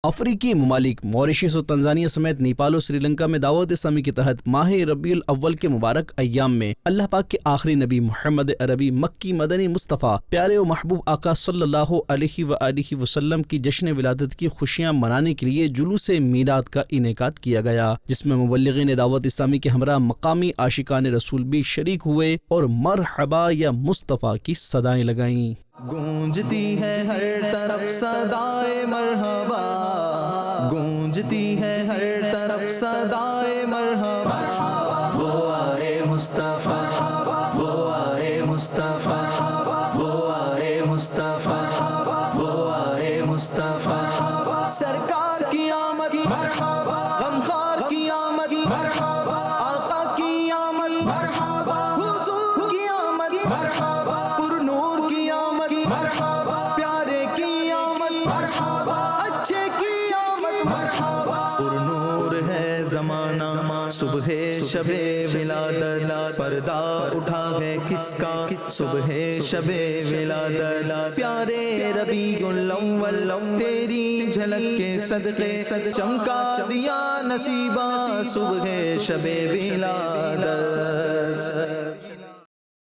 افریقی ممالک موریشیس و تنزانیہ سمیت نیپال و سری لنکا میں دعوت اسلامی کے تحت ماہ ربیع الاول کے مبارک ایام میں اللہ پاک کے آخری نبی محمد عربی مکی مدنی مصطفیٰ پیارے و محبوب آقا صلی اللہ علیہ وآلہ وسلم کی جشن ولادت کی خوشیاں منانے کے لیے جلوس میلاد کا انعقاد کیا گیا، جس میں مبلغین دعوت اسلامی کے ہمراہ مقامی عاشقان رسول بھی شریک ہوئے اور مرحبا یا مصطفیٰ کی صدائیں لگائیں۔ گونجتی ہے ہر طرف صدائے مرحبا، گونجتی ہے ہر طرف صدائے مرحبا، وہ آئے مصطفیٰ، وہ آئے مصطفیٰ، وہ آئے مصطفیٰ، وہ آئے مصطفیٰ، سرکار کی آمد مرحبا، غمخوار کی آمد مرحبا، آقا کی آمد مرحبا، حضور کی آمد مرحبا، پر نور کی آمد مرحبا، پیارے کی آمد مرحبا، اچھے کی آمد مرحبا، پر نور ہے زمانہ صبح شب ولادت، پردہ اٹھا ہے کس کا صبح شب ولادت، پیارے ربیع الاول تیری جھلک کے صدقے چمکا دیا نصیبہ صبح شب ولادت۔